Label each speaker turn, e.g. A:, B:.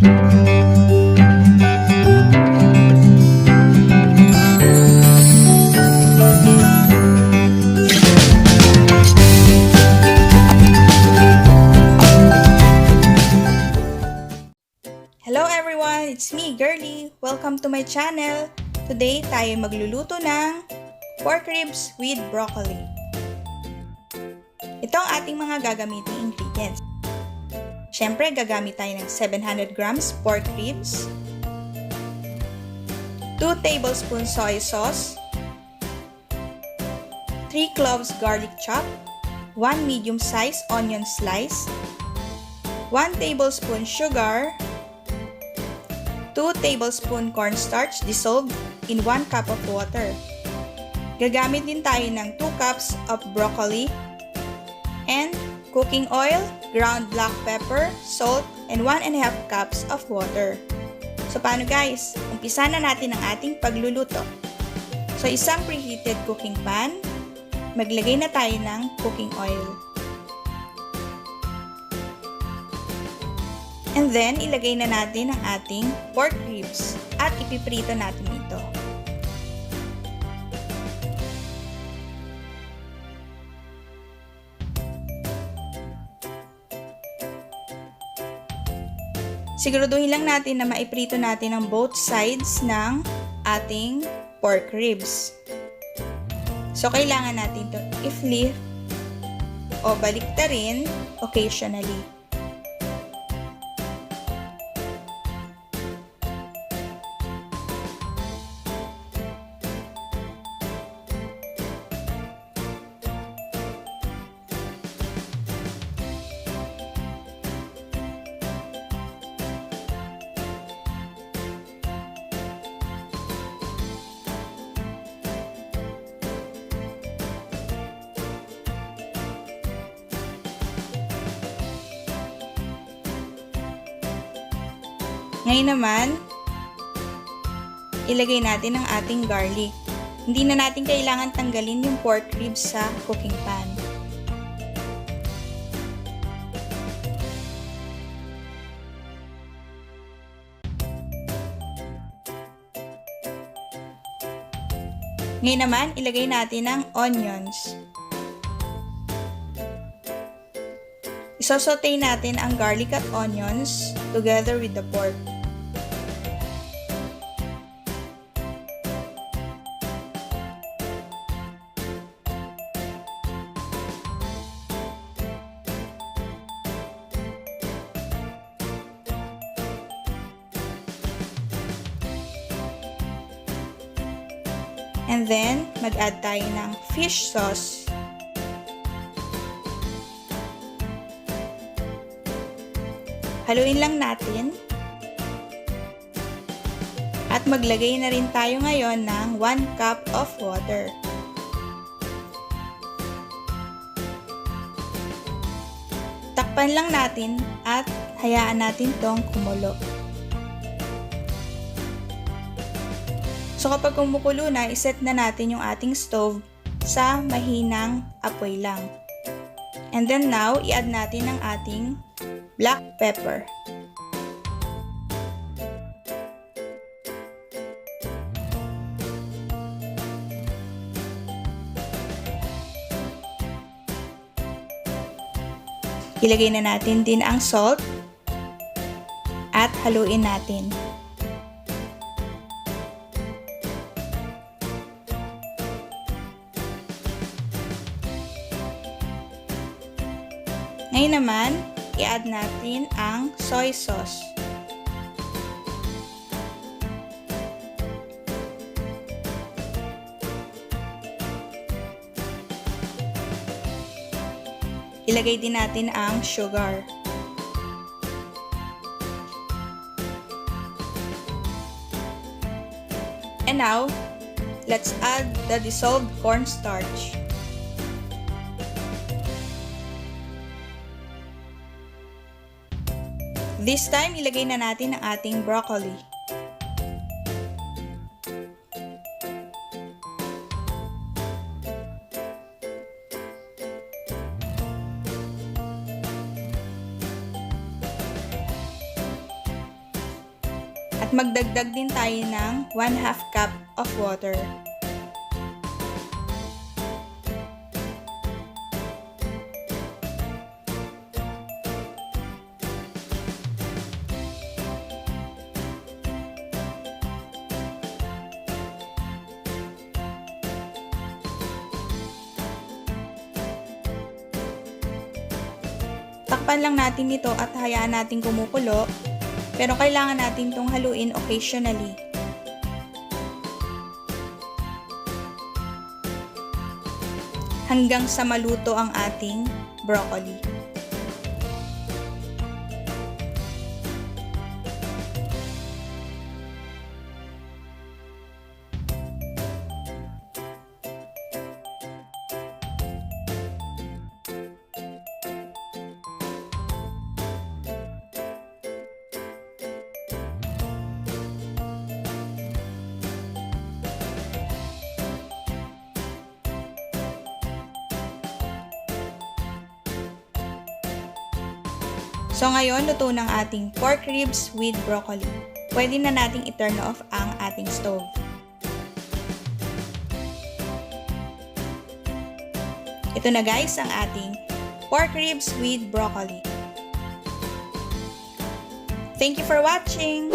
A: Hello everyone! It's me, Girlie! Welcome to my channel! Today, tayo magluluto ng pork ribs with broccoli. Ito ang ating mga gagamiting ingredients. Siyempre, gagamit tayo ng 700 grams pork ribs, 2 tablespoons soy sauce, 3 cloves garlic chop, 1 medium-sized onion slice, 1 tablespoon sugar, 2 tablespoon cornstarch dissolved in 1 cup of water. Gagamit din tayo ng 2 cups of broccoli and cooking oil, ground black pepper, salt, and 1.5 cups of water. So paano guys? Umpisa na natin ang ating pagluluto. So isang preheated cooking pan, maglagay na tayo ng cooking oil. And then, ilagay na natin ang ating pork ribs at ipiprito natin ito. Siguraduhin lang natin na maiprito natin ang both sides ng ating pork ribs. So, kailangan natin ito i-flip o baliktarin occasionally. Ngayon naman, ilagay natin ang ating garlic. Hindi na natin kailangan tanggalin yung pork ribs sa cooking pan. Ngayon naman, ilagay natin ang onions. Isosaute natin ang garlic at onions together with the pork. And then, mag-add tayo ng fish sauce. Haluin lang natin. At maglagay na rin tayo ngayon ng 1 cup of water. Takpan lang natin at hayaan natin tong kumulo. So kapag kumukulo na, iset na natin yung ating stove sa mahinang apoy lang. And then now, i-add natin ang ating black pepper. Ilagay na natin din ang salt at haluin natin. Ngayon naman, i-add natin ang soy sauce. Ilagay din natin ang sugar. And now, let's add the dissolved cornstarch. This time, ilagay na natin ang ating broccoli. At magdagdag din tayo ng 1/2 cup of water. Takpan lang natin ito at hayaan natin kumukulo, pero kailangan natin itong haluin occasionally. Hanggang sa maluto ang ating broccoli. So ngayon, luto ng ating pork ribs with broccoli. Pwede na nating i-turn off ang ating stove. Ito na guys ang ating pork ribs with broccoli. Thank you for watching!